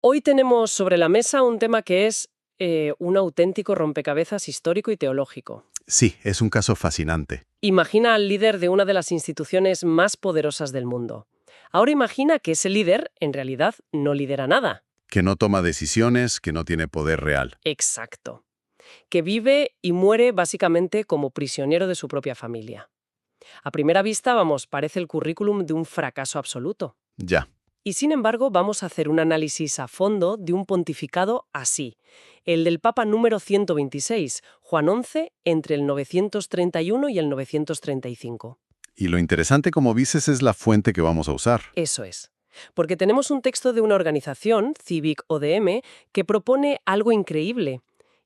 Hoy tenemos sobre la mesa un tema que es un auténtico rompecabezas histórico y teológico. Sí, es un caso fascinante. Imagina al líder de una de las instituciones más poderosas del mundo. Ahora imagina que ese líder, en realidad, no lidera nada. Que no toma decisiones, que no tiene poder real. Exacto. Que vive y muere básicamente como prisionero de su propia familia. A primera vista, vamos, parece el currículum de un fracaso absoluto. Ya. Y sin embargo, vamos a hacer un análisis a fondo de un pontificado así, el del Papa número 126, Juan XI, entre el 931 y el 935. Y lo interesante, como dices, es la fuente que vamos a usar. Eso es. Porque tenemos un texto de una organización, Civic ODM, que propone algo increíble,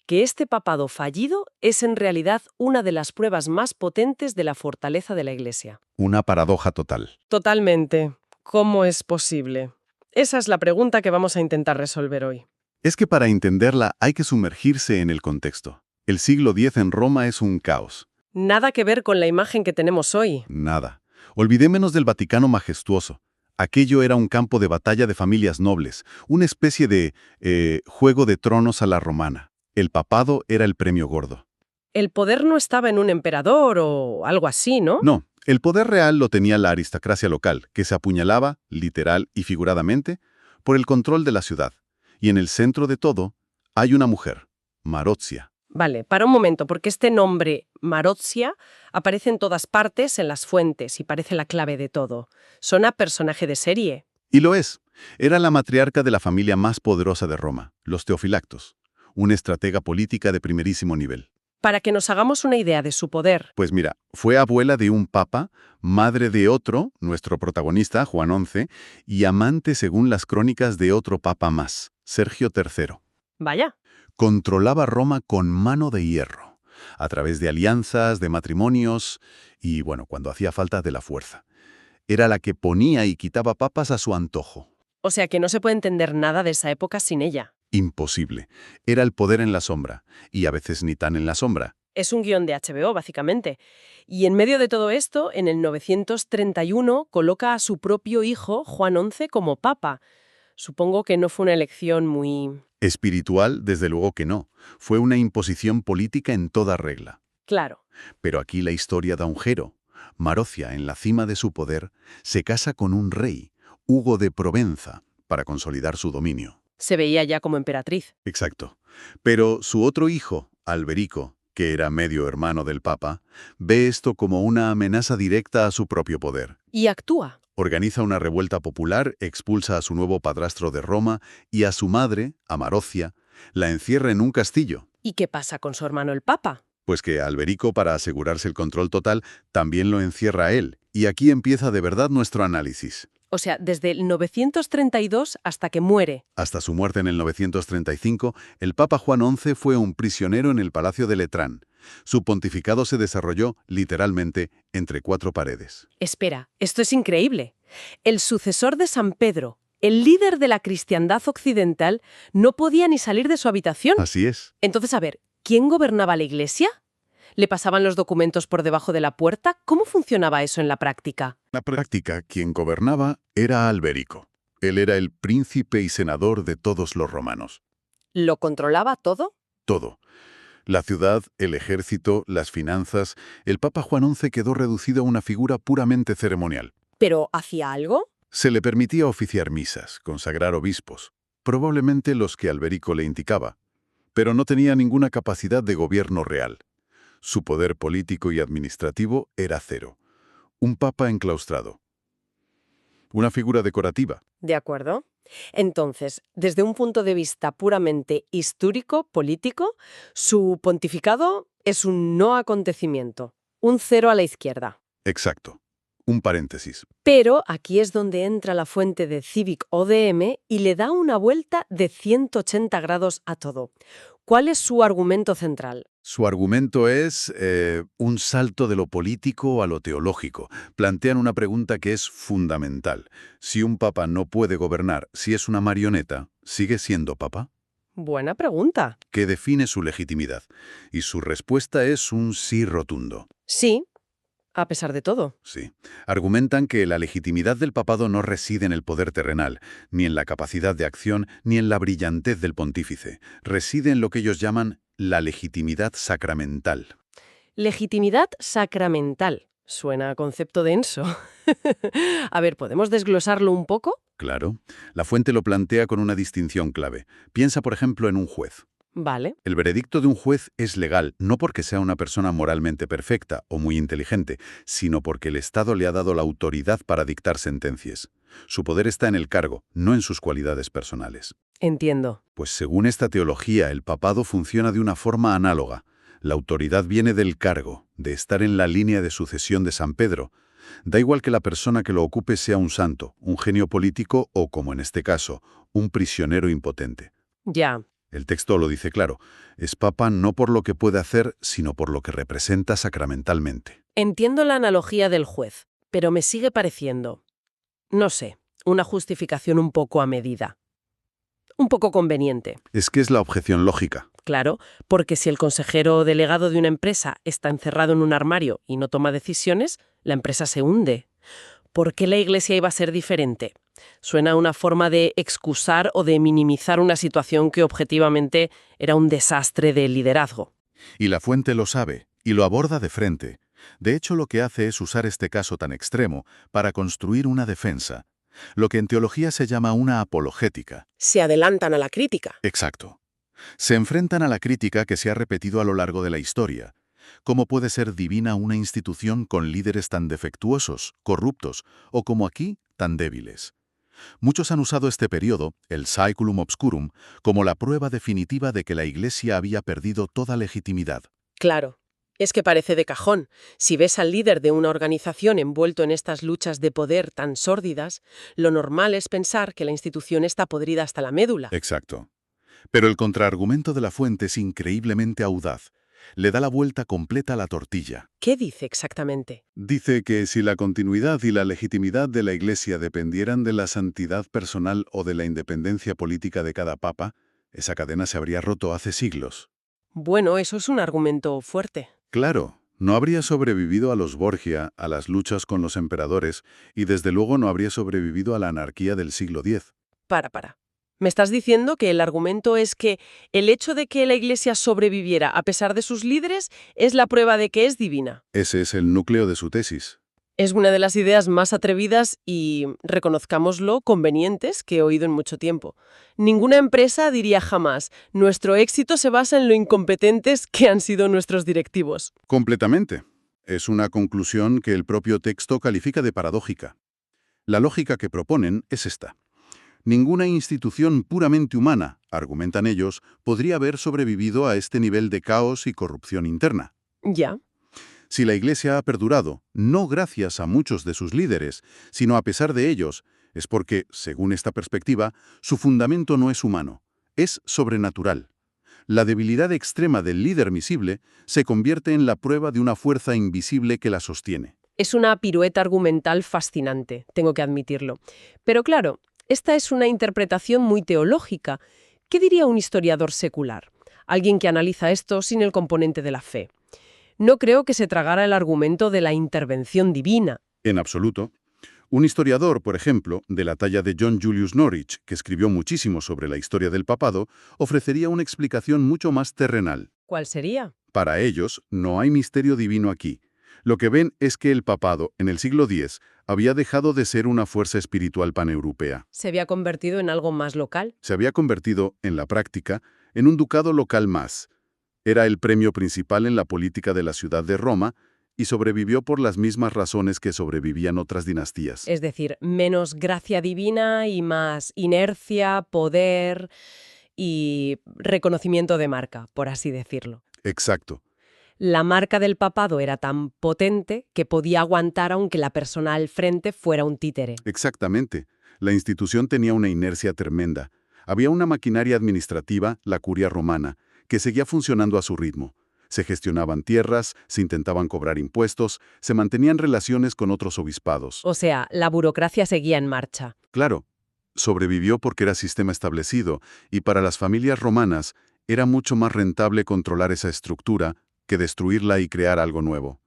que este papado fallido es en realidad una de las pruebas más potentes de la fortaleza de la Iglesia. Una paradoja total. Totalmente. ¿Cómo es posible? Esa es la pregunta que vamos a intentar resolver hoy. Es que para entenderla hay que sumergirse en el contexto. El siglo X en Roma es un caos. Nada que ver con la imagen que tenemos hoy. Nada. Olvidémonos del Vaticano majestuoso. Aquello era un campo de batalla de familias nobles, una especie de juego de tronos a la romana. El papado era el premio gordo. El poder no estaba en un emperador o algo así, ¿no? No, el poder real lo tenía la aristocracia local, que se apuñalaba, literal y figuradamente, por el control de la ciudad. Y en el centro de todo hay una mujer, Marozia. Vale, para un momento, porque este nombre, Marozia, aparece en todas partes en las fuentes y parece la clave de todo. Suena a personaje de serie. Y lo es. Era la matriarca de la familia más poderosa de Roma, los Teofilactos, una estratega política de primerísimo nivel. Para que nos hagamos una idea de su poder. Pues mira, fue abuela de un papa, madre de otro, nuestro protagonista, Juan XI, y amante, según las crónicas, de otro papa más, Sergio III. Vaya. Controlaba Roma con mano de hierro, a través de alianzas, de matrimonios y, bueno, cuando hacía falta, de la fuerza. Era la que ponía y quitaba papas a su antojo. O sea que no se puede entender nada de esa época sin ella. Imposible. Era el poder en la sombra, y a veces ni tan en la sombra. Es un guión de HBO, básicamente. Y en medio de todo esto, en el 931 coloca a su propio hijo, Juan XI, como papa. Supongo que no fue una elección muy... Espiritual, desde luego que no. Fue una imposición política en toda regla. Claro. Pero aquí la historia da un giro. Marozia, en la cima de su poder, se casa con un rey, Hugo de Provenza, para consolidar su dominio. Se veía ya como emperatriz. Exacto. Pero su otro hijo, Alberico, que era medio hermano del Papa, ve esto como una amenaza directa a su propio poder. Y actúa. Organiza una revuelta popular, expulsa a su nuevo padrastro de Roma y a su madre, a Marozia, la encierra en un castillo. ¿Y qué pasa con su hermano el papa? Pues que Alberico, para asegurarse el control total, también lo encierra a él. Y aquí empieza de verdad nuestro análisis. O sea, desde el 932 hasta que muere. Hasta su muerte en el 935, el Papa Juan XI fue un prisionero en el Palacio de Letrán. Su pontificado se desarrolló, literalmente, entre cuatro paredes. Espera, esto es increíble. El sucesor de San Pedro, el líder de la cristiandad occidental, no podía ni salir de su habitación. Así es. Entonces, a ver, ¿quién gobernaba la Iglesia? ¿Le pasaban los documentos por debajo de la puerta? ¿Cómo funcionaba eso en la práctica? En la práctica, quien gobernaba era Alberico. Él era el príncipe y senador de todos los romanos. ¿Lo controlaba todo? Todo. La ciudad, el ejército, las finanzas. El Papa Juan XI quedó reducido a una figura puramente ceremonial. ¿Pero hacía algo? Se le permitía oficiar misas, consagrar obispos, probablemente los que Alberico le indicaba, pero no tenía ninguna capacidad de gobierno real. Su poder político y administrativo era cero. Un papa enclaustrado. Una figura decorativa. De acuerdo. Entonces, desde un punto de vista puramente histórico, político, su pontificado es un no acontecimiento, un cero a la izquierda. Exacto. Un paréntesis. Pero aquí es donde entra la fuente de Civic ODM y le da una vuelta de 180 grados a todo. ¿Cuál es su argumento central? Su argumento es un salto de lo político a lo teológico. Plantean una pregunta que es fundamental. Si un papa no puede gobernar, si es una marioneta, ¿sigue siendo papa? Buena pregunta. ¿Qué define su legitimidad? Y su respuesta es un sí rotundo. Sí, A pesar de todo. Sí. Argumentan que la legitimidad del papado no reside en el poder terrenal, ni en la capacidad de acción, ni en la brillantez del pontífice. Reside en lo que ellos llaman la legitimidad sacramental. Legitimidad sacramental. Suena a concepto denso. A ver, ¿podemos desglosarlo un poco? Claro. La fuente lo plantea con una distinción clave. Piensa, por ejemplo, en un juez. Vale. El veredicto de un juez es legal, no porque sea una persona moralmente perfecta o muy inteligente, sino porque el Estado le ha dado la autoridad para dictar sentencias. Su poder está en el cargo, no en sus cualidades personales. Entiendo. Pues según esta teología, el papado funciona de una forma análoga. La autoridad viene del cargo, de estar en la línea de sucesión de San Pedro. Da igual que la persona que lo ocupe sea un santo, un genio político o, como en este caso, un prisionero impotente. Ya. El texto lo dice claro, es papa no por lo que puede hacer, sino por lo que representa sacramentalmente. Entiendo la analogía del juez, pero me sigue pareciendo, no sé, una justificación un poco a medida. Un poco conveniente. Es que es la objeción lógica. Claro, porque si el consejero delegado de una empresa está encerrado en un armario y no toma decisiones, la empresa se hunde. ¿Por qué la Iglesia iba a ser diferente? Suena a una forma de excusar o de minimizar una situación que objetivamente era un desastre de liderazgo. Y la fuente lo sabe, y lo aborda de frente. De hecho, lo que hace es usar este caso tan extremo para construir una defensa, lo que en teología se llama una apologética. Se adelantan a la crítica. Exacto. Se enfrentan a la crítica que se ha repetido a lo largo de la historia. ¿Cómo puede ser divina una institución con líderes tan defectuosos, corruptos, o como aquí, tan débiles? Muchos han usado este periodo, el Saeculum Obscurum, como la prueba definitiva de que la Iglesia había perdido toda legitimidad. Claro. Es que parece de cajón. Si ves al líder de una organización envuelto en estas luchas de poder tan sórdidas, lo normal es pensar que la institución está podrida hasta la médula. Exacto. Pero el contraargumento de la fuente es increíblemente audaz. Le da la vuelta completa a la tortilla. ¿Qué dice exactamente? Dice que si la continuidad y la legitimidad de la Iglesia dependieran de la santidad personal o de la independencia política de cada papa, esa cadena se habría roto hace siglos. Bueno, eso es un argumento fuerte. Claro, no habría sobrevivido a los Borgia, a las luchas con los emperadores, y desde luego no habría sobrevivido a la anarquía del siglo X. Para. ¿Me estás diciendo que el argumento es que el hecho de que la Iglesia sobreviviera a pesar de sus líderes es la prueba de que es divina? Ese es el núcleo de su tesis. Es una de las ideas más atrevidas y, reconozcámoslo, convenientes que he oído en mucho tiempo. Ninguna empresa diría jamás, nuestro éxito se basa en lo incompetentes que han sido nuestros directivos. Completamente. Es una conclusión que el propio texto califica de paradójica. La lógica que proponen es esta. Ninguna institución puramente humana, argumentan ellos, podría haber sobrevivido a este nivel de caos y corrupción interna. Ya. Si la Iglesia ha perdurado, no gracias a muchos de sus líderes, sino a pesar de ellos, es porque, según esta perspectiva, su fundamento no es humano, es sobrenatural. La debilidad extrema del líder misible se convierte en la prueba de una fuerza invisible que la sostiene. Es una pirueta argumental fascinante, tengo que admitirlo. Pero claro, esta es una interpretación muy teológica. ¿Qué diría un historiador secular? Alguien que analiza esto sin el componente de la fe. No creo que se tragara el argumento de la intervención divina. En absoluto. Un historiador, por ejemplo, de la talla de John Julius Norwich, que escribió muchísimo sobre la historia del papado, ofrecería una explicación mucho más terrenal. ¿Cuál sería? Para ellos, no hay misterio divino aquí. Lo que ven es que el papado, en el siglo X, había dejado de ser una fuerza espiritual paneuropea. Se había convertido en algo más local. Se había convertido, en la práctica, en un ducado local más. Era el premio principal en la política de la ciudad de Roma y sobrevivió por las mismas razones que sobrevivían otras dinastías. Es decir, menos gracia divina y más inercia, poder y reconocimiento de marca, por así decirlo. Exacto. La marca del papado era tan potente que podía aguantar aunque la persona al frente fuera un títere. Exactamente. La institución tenía una inercia tremenda. Había una maquinaria administrativa, la curia romana, que seguía funcionando a su ritmo. Se gestionaban tierras, se intentaban cobrar impuestos, se mantenían relaciones con otros obispados. O sea, la burocracia seguía en marcha. Claro, sobrevivió porque era sistema establecido y para las familias romanas era mucho más rentable controlar esa estructura que destruirla y crear algo nuevo.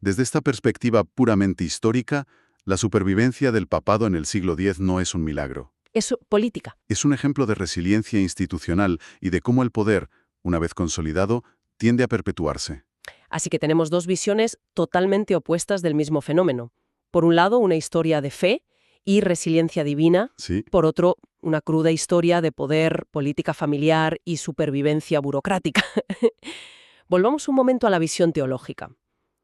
Desde esta perspectiva puramente histórica, la supervivencia del papado en el siglo X no es un milagro. Es política. Es un ejemplo de resiliencia institucional y de cómo el poder, una vez consolidado, tiende a perpetuarse. Así que tenemos dos visiones totalmente opuestas del mismo fenómeno. Por un lado, una historia de fe y resiliencia divina. Sí, Por otro, una cruda historia de poder, política familiar y supervivencia burocrática. Volvamos un momento a la visión teológica.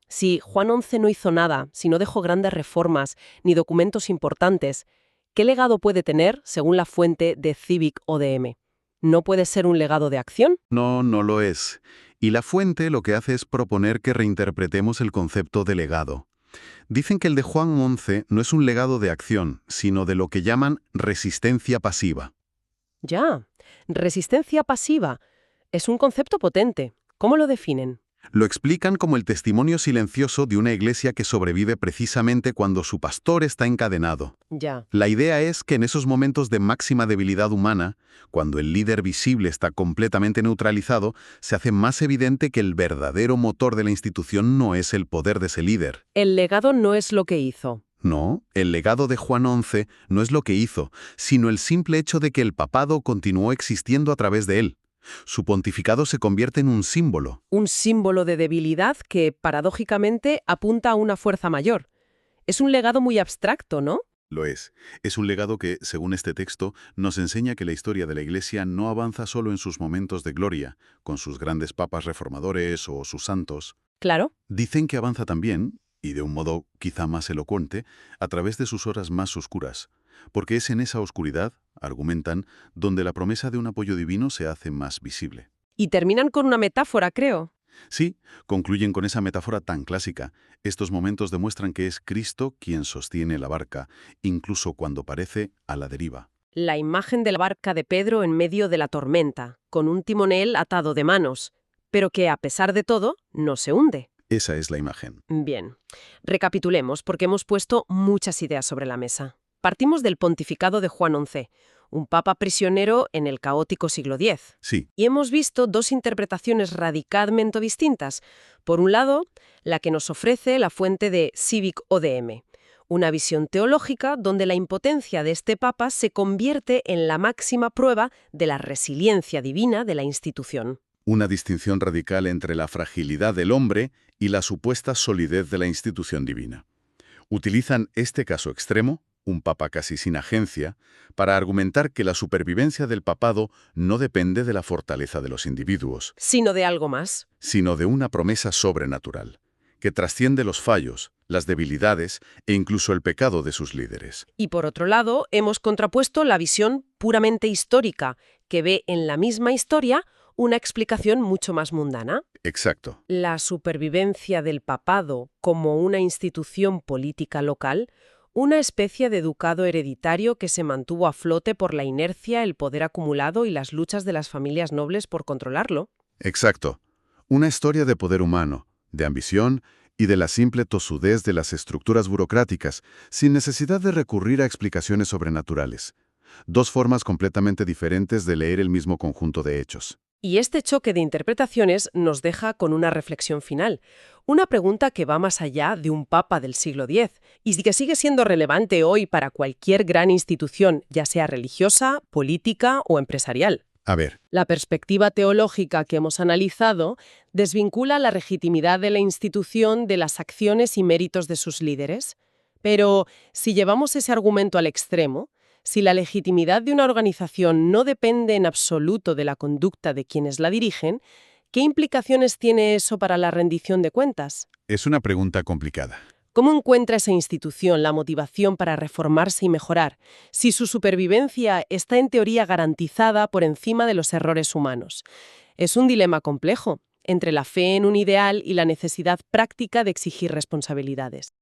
Si Juan XI no hizo nada, si no dejó grandes reformas ni documentos importantes, ¿qué legado puede tener según la fuente de Civic ODM? ¿No puede ser un legado de acción? no, no lo es. Y la fuente lo que hace es proponer que reinterpretemos el concepto de legado. Dicen que el de Juan XI no es un legado de acción, sino de lo que llaman resistencia pasiva. Ya, resistencia pasiva. Es un concepto potente. ¿Cómo lo definen? Lo explican como el testimonio silencioso de una iglesia que sobrevive precisamente cuando su pastor está encadenado. Ya. La idea es que en esos momentos de máxima debilidad humana, cuando el líder visible está completamente neutralizado, se hace más evidente que el verdadero motor de la institución no es el poder de ese líder. El legado no es lo que hizo. No, el legado de Juan XI no es lo que hizo, sino el simple hecho de que el papado continuó existiendo a través de él. Su pontificado se convierte en un símbolo. Un símbolo de debilidad que, paradójicamente, apunta a una fuerza mayor. Es un legado muy abstracto, ¿no? Lo es. Es un legado que, según este texto, nos enseña que la historia de la Iglesia no avanza solo en sus momentos de gloria, con sus grandes papas reformadores o sus santos. Claro. Dicen que avanza también, y de un modo quizá más elocuente, a través de sus horas más oscuras, porque es en esa oscuridad, argumentan, donde la promesa de un apoyo divino se hace más visible. Y terminan con una metáfora, creo. Sí, concluyen con esa metáfora tan clásica. Estos momentos demuestran que es Cristo quien sostiene la barca, incluso cuando parece a la deriva. La imagen de la barca de Pedro en medio de la tormenta, con un timonel atado de manos, pero que, a pesar de todo, no se hunde. Esa es la imagen. Bien. Recapitulemos, porque hemos puesto muchas ideas sobre la mesa. Partimos del pontificado de Juan XI, un papa prisionero en el caótico siglo X. Sí, Y hemos visto dos interpretaciones radicalmente distintas. Por un lado, la que nos ofrece la fuente de Civic ODM, una visión teológica donde la impotencia de este papa se convierte en la máxima prueba de la resiliencia divina de la institución. una distinción radical entre la fragilidad del hombre y la supuesta solidez de la institución divina. Utilizan este caso extremo, un papa casi sin agencia, para argumentar que la supervivencia del papado no depende de la fortaleza de los individuos, Sino de algo más. sino de una promesa sobrenatural, que trasciende los fallos, las debilidades e incluso el pecado de sus líderes. Y por otro lado, hemos contrapuesto la visión puramente histórica, que ve en la misma historia una explicación mucho más mundana. Exacto. La supervivencia del papado como una institución política local, una especie de ducado hereditario que se mantuvo a flote por la inercia, el poder acumulado y las luchas de las familias nobles por controlarlo. Exacto. Una historia de poder humano, de ambición y de la simple tosudez de las estructuras burocráticas, sin necesidad de recurrir a explicaciones sobrenaturales. Dos formas completamente diferentes de leer el mismo conjunto de hechos. Y este choque de interpretaciones nos deja con una reflexión final, una pregunta que va más allá de un papa del siglo X y que sigue siendo relevante hoy para cualquier gran institución, ya sea religiosa, política o empresarial. A ver, La perspectiva teológica que hemos analizado desvincula la legitimidad de la institución de las acciones y méritos de sus líderes. Pero si llevamos ese argumento al extremo, si la legitimidad de una organización no depende en absoluto de la conducta de quienes la dirigen, ¿qué implicaciones tiene eso para la rendición de cuentas? es una pregunta complicada. ¿Cómo encuentra esa institución la motivación para reformarse y mejorar, si su supervivencia está en teoría garantizada por encima de los errores humanos? Es un dilema complejo, entre la fe en un ideal y la necesidad práctica de exigir responsabilidades.